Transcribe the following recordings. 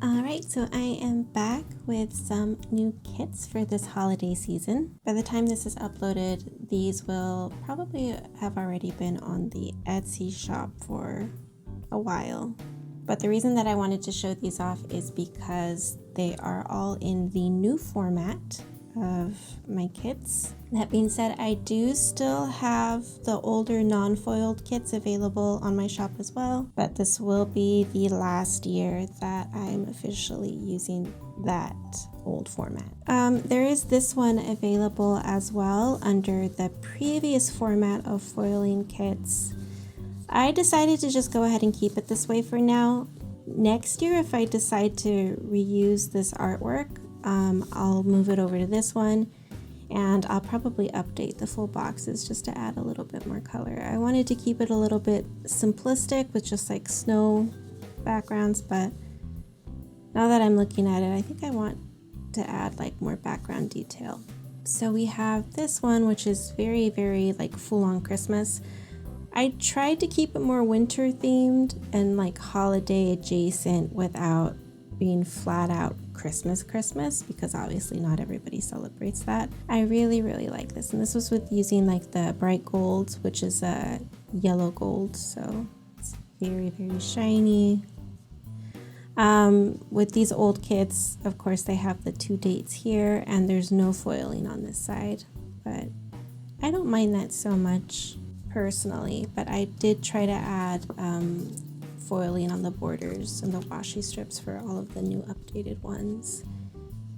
Alright, so I am back with some new kits for this holiday season. By the time this is uploaded, these will probably have already been on the Etsy shop for a while. But the reason that I wanted to show these off is because they are all in the new format of my kits. That being said, I do still have the older non-foiled kits available on my shop as well, but this will be the last year that I'm officially using that old format. There is this one available as well under the previous format of foiling kits. I decided to just go ahead and keep it this way for now. Next year, if I decide to reuse this artwork, I'll move it over to this one, and I'll probably update the full boxes just to add a little bit more color. I wanted to keep it a little bit simplistic with just like snow backgrounds, but now that I'm looking at it, I think I want to add like more background detail. So we have this one, which is very, very like full-on Christmas. I tried to keep it more winter themed and like holiday adjacent without being flat out Christmas because obviously not everybody celebrates that. I really like this, and this was with using like the bright gold, which is a yellow gold, so it's very shiny. With these old kits, of course, they have the 2 dates here, and there's no foiling on this side, but I don't mind that so much personally. But I did try to add foiling on the borders and the washi strips for all of the new updated ones.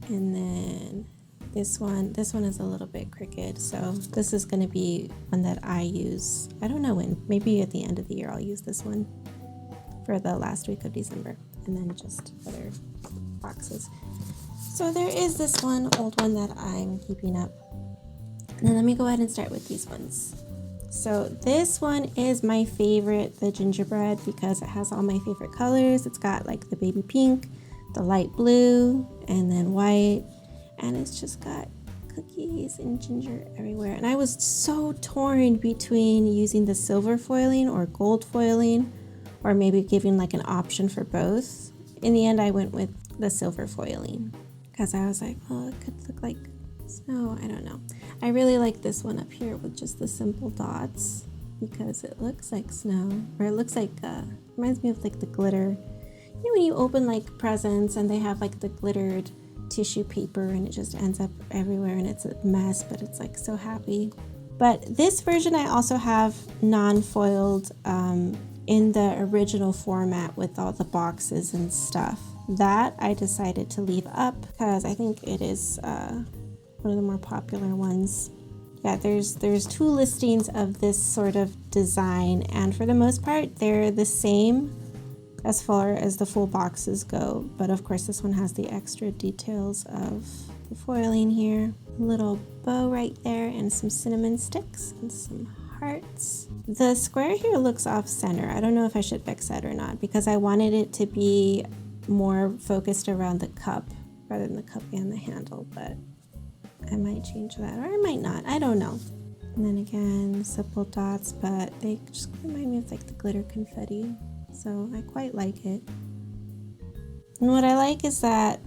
And then this one is a little bit crooked, so this is going to be one that I use. I don't know when, maybe at the end of the year I'll use this one for the last week of December, and then just other boxes. So there is this one old one that I'm keeping up. And then let me go ahead and start with these ones. So this one is my favorite, the gingerbread, because it has all my favorite colors. It's got like the baby pink, the light blue, and then white, and it's just got cookies and ginger everywhere. And I was so torn between using the silver foiling or gold foiling, or maybe giving like an option for both. In the end, I went with the silver foiling because I was like, oh, it could look like snow. I don't know. I really like this one up here with just the simple dots because it looks like snow, or it looks like reminds me of like the glitter. You know when you open like presents and they have like the glittered tissue paper and it just ends up everywhere and it's a mess, but it's like so happy. But this version I also have non-foiled in the original format with all the boxes and stuff. That I decided to leave up because I think it is one of the more popular ones. Yeah, there's 2 listings of this sort of design, and for the most part they're the same as far as the full boxes go, but of course this one has the extra details of the foiling here. A little bow right there and some cinnamon sticks and some hearts. The square here looks off center. I don't know if I should fix that or not because I wanted it to be more focused around the cup rather than the cup and the handle, but I might change that, or I might not. I don't know. And then again, simple dots, but they just remind me of like the glitter confetti. So I quite like it. And what I like is that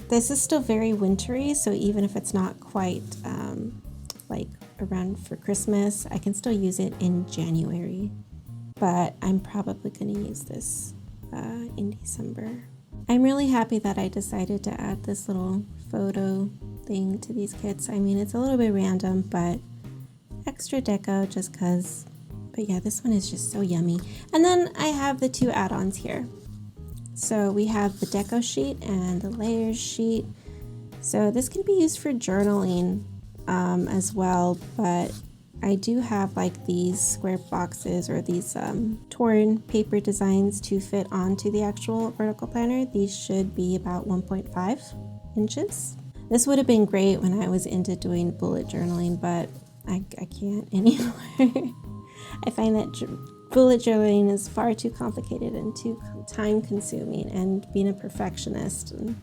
this is still very wintry, so even if it's not quite like around for Christmas, I can still use it in January. But I'm probably going to use this in December. I'm really happy that I decided to add this little photo thing to these kits. I mean, it's a little bit random, but extra deco just cause. But yeah, this one is just so yummy. And then I have the 2 add-ons here. So we have the deco sheet and the layers sheet. So this can be used for journaling as well, but I do have like these square boxes or these torn paper designs to fit onto the actual vertical planner. These should be about 1.5 inches. This would have been great when I was into doing bullet journaling, but I can't anymore. I find that bullet journaling is far too complicated and too time consuming, and being a perfectionist and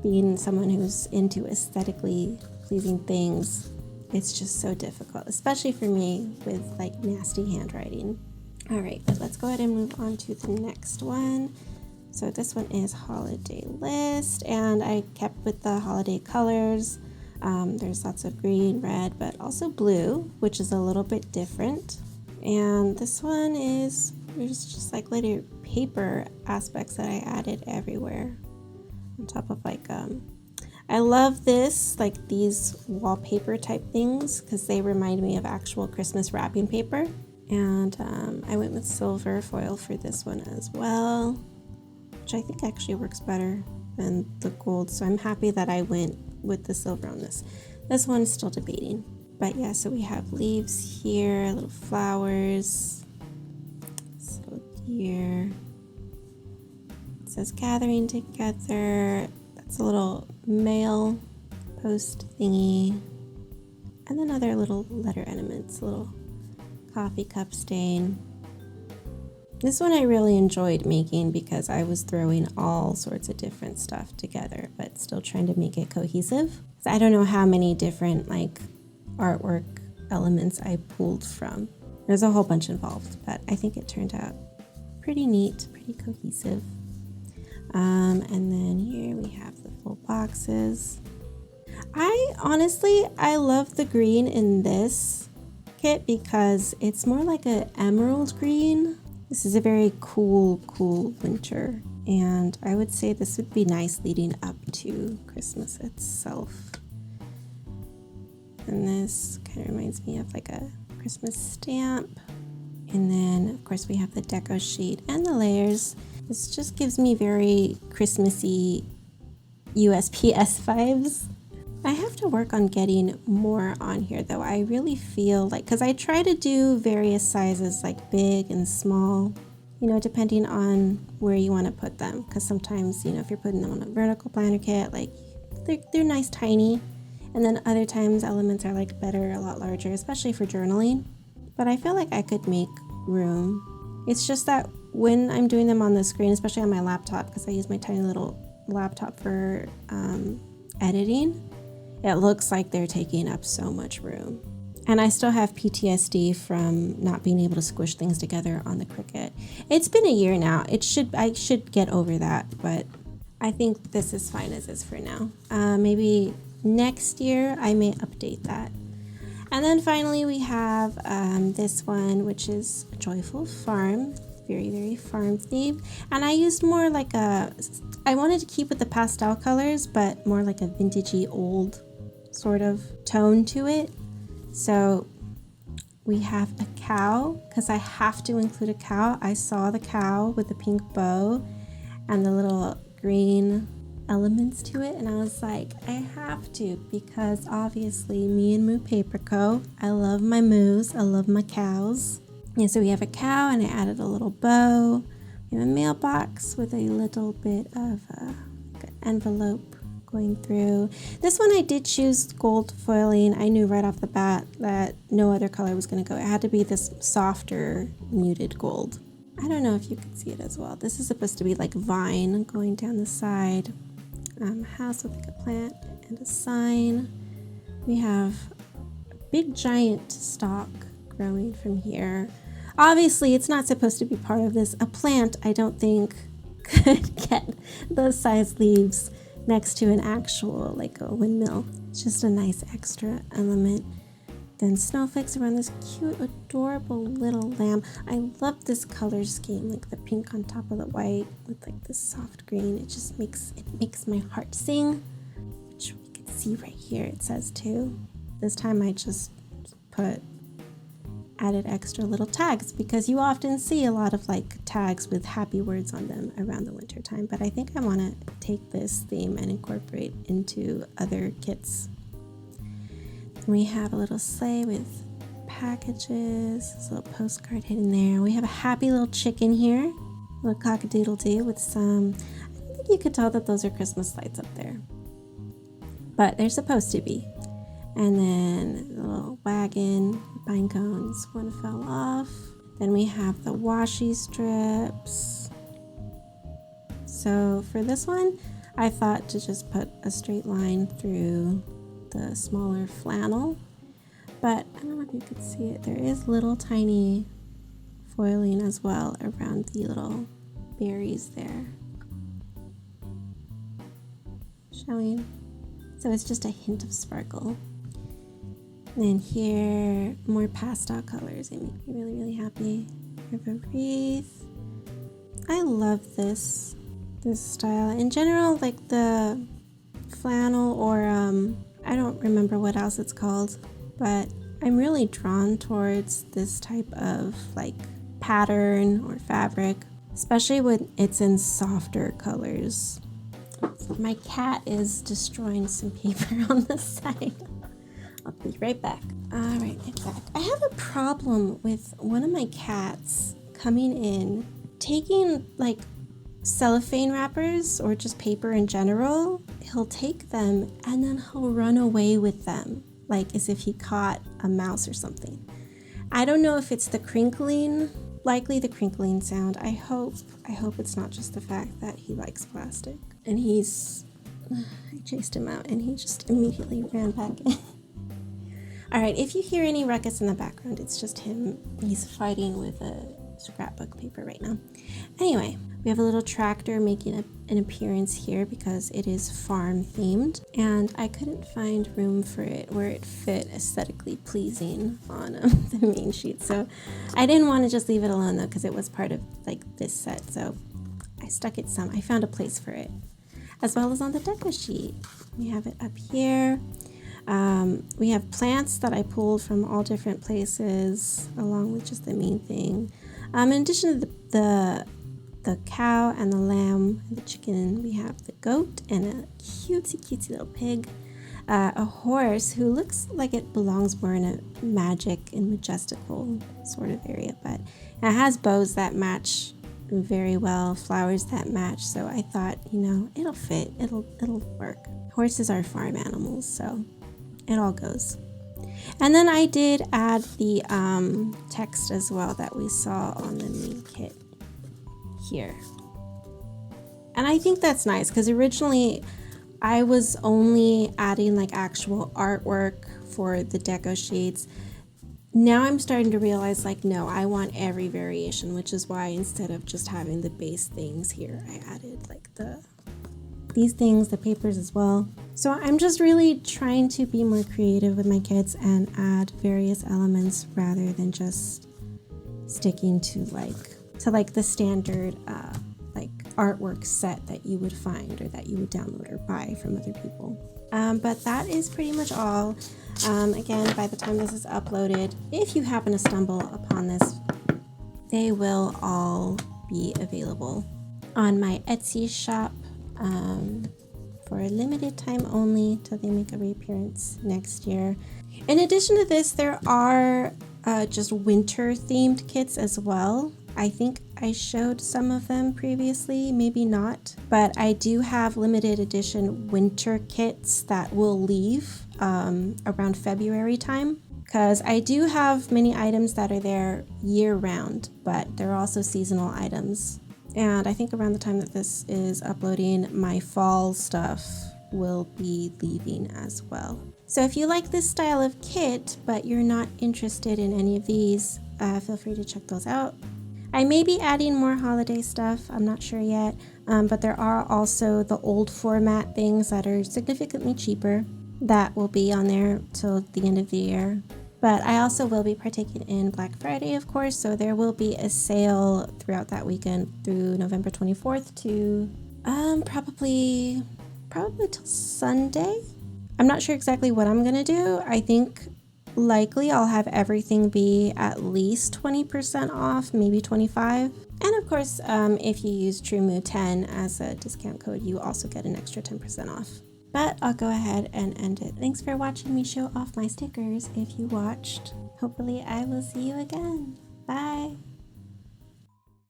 being someone who's into aesthetically pleasing things, it's just so difficult, especially for me with like nasty handwriting. All right, but let's go ahead and move on to the next one. So this one is Holiday List, and I kept with the holiday colors. There's lots of green, red, but also blue, which is a little bit different. And this one is, there's just like little paper aspects that I added everywhere on top of like, I love this, like these wallpaper type things, because they remind me of actual Christmas wrapping paper. And I went with silver foil for this one as well, which I think actually works better than the gold. So I'm happy that I went with the silver on this. This one's still debating. But yeah, so we have leaves here, little flowers. So here, it says gathering together. That's a little mail post thingy. And then other little letter elements, little coffee cup stain. This one I really enjoyed making because I was throwing all sorts of different stuff together, but still trying to make it cohesive. So I don't know how many different like artwork elements I pulled from. There's a whole bunch involved, but I think it turned out pretty neat, pretty cohesive. And then here we have the full boxes. I love the green in this kit because it's more like an emerald green. This is a very cool winter, and I would say this would be nice leading up to Christmas itself. And this kind of reminds me of like a Christmas stamp. And then of course we have the deco sheet and the layers. This just gives me very Christmassy USPS vibes. I have to work on getting more on here though. I really feel like, because I try to do various sizes like big and small, you know, depending on where you want to put them. Because sometimes, you know, if you're putting them on a vertical planner kit, like they're nice tiny. And then other times elements are like better, a lot larger, especially for journaling. But I feel like I could make room. It's just that when I'm doing them on the screen, especially on my laptop, because I use my tiny little laptop for editing, it looks like they're taking up so much room. And I still have PTSD from not being able to squish things together on the Cricut. It's been a year now. I should get over that, but I think this is fine as is for now. Maybe next year I may update that. And then finally we have this one, which is Joyful Farm. Very, very farm theme. And I used more like I wanted to keep with the pastel colors, but more like a vintagey old sort of tone to it. So we have a cow, because I have to include a cow. I saw the cow with the pink bow and the little green elements to it, and I was like, I have to, because obviously me and Moo Paper Co. I love my moos, I love my cows. And so we have a cow, and I added a little bow. We have a mailbox with a little bit of an envelope going through. This one I did choose gold foiling. I knew right off the bat that no other color was going to go. It had to be this softer muted gold. I don't know if you can see it as well. This is supposed to be like vine going down the side. House with like a plant and a sign. We have a big giant stalk growing from here. Obviously it's not supposed to be part of this. A plant, I don't think, could get those size leaves next to an actual like a windmill. It's just a nice extra element. Then snowflakes around this cute, adorable little lamb. I love this color scheme, like the pink on top of the white with like this soft green. It just makes my heart sing, which we can see right here. It says too. This time I just added extra little tags, because you often see a lot of like tags with happy words on them around the winter time. But I think I want to take this theme and incorporate into other kits. We have a little sleigh with packages, this little postcard hidden there. We have a happy little chicken here, a little cock-a-doodle-doo with some, I don't think you could tell that those are Christmas lights up there, but they're supposed to be. And then the little wagon, pine cones, one fell off. Then we have the washi strips. So for this one, I thought to just put a straight line through the smaller flannel, but I don't know if you could see it. There is little tiny foiling as well around the little berries there. showing. So it's just a hint of sparkle. And then here, more pastel colors. They make me really, really happy. River wreath. I love this style. In general, like the flannel or I don't remember what else it's called, but I'm really drawn towards this type of like pattern or fabric, especially when it's in softer colors. My cat is destroying some paper on the side. I'll be right back. All right, I'm back. I have a problem with one of my cats coming in, taking like cellophane wrappers or just paper in general. He'll take them and then he'll run away with them, like as if he caught a mouse or something. I don't know if it's the crinkling, likely the crinkling sound. I hope it's not just the fact that he likes plastic. And I chased him out and he just immediately ran back in. All right, if you hear any ruckus in the background, it's just him. He's fighting with a scrapbook paper right now. Anyway, we have a little tractor making an appearance here because it is farm themed, and I couldn't find room for it where it fit aesthetically pleasing on the main sheet. So I didn't want to just leave it alone though, because it was part of like this set. So I stuck it some. I found a place for it, as well as on the deco sheet. We have it up here. We have plants that I pulled from all different places, along with just the main thing. In addition to the cow and the lamb and the chicken, we have the goat and a cutesy little pig, a horse who looks like it belongs more in a magic and majestical sort of area, but it has bows that match very well, flowers that match, so I thought, it'll fit, it'll work. Horses are farm animals, so it all goes. And then I did add the text as well that we saw on the main kit here. And I think that's nice because originally I was only adding like actual artwork for the deco sheets. Now I'm starting to realize like, no, I want every variation, which is why instead of just having the base things here, I added like these things, the papers as well. So I'm just really trying to be more creative with my kits and add various elements rather than just sticking to like the standard like artwork set that you would find or that you would download or buy from other people. But that is pretty much all. Again, by the time this is uploaded, if you happen to stumble upon this, they will all be available on my Etsy shop for a limited time only till they make a reappearance next year. In addition to this, there are just winter themed kits as well. I think I showed some of them previously, maybe not, but I do have limited edition winter kits that will leave around February time, because I do have many items that are there year round, but they're also seasonal items. And I think around the time that this is uploading, my fall stuff will be leaving as well. So if you like this style of kit, but you're not interested in any of these, feel free to check those out. I may be adding more holiday stuff, I'm not sure yet, but there are also the old format things that are significantly cheaper that will be on there till the end of the year. But I also will be partaking in Black Friday, of course, so there will be a sale throughout that weekend through November 24th to probably till Sunday. I'm not sure exactly what I'm gonna do. I think likely I'll have everything be at least 20% off, maybe 25%. And of course, if you use TrueMoo10 as a discount code, you also get an extra 10% off. But I'll go ahead and end it. Thanks for watching me show off my stickers if you watched. Hopefully I will see you again.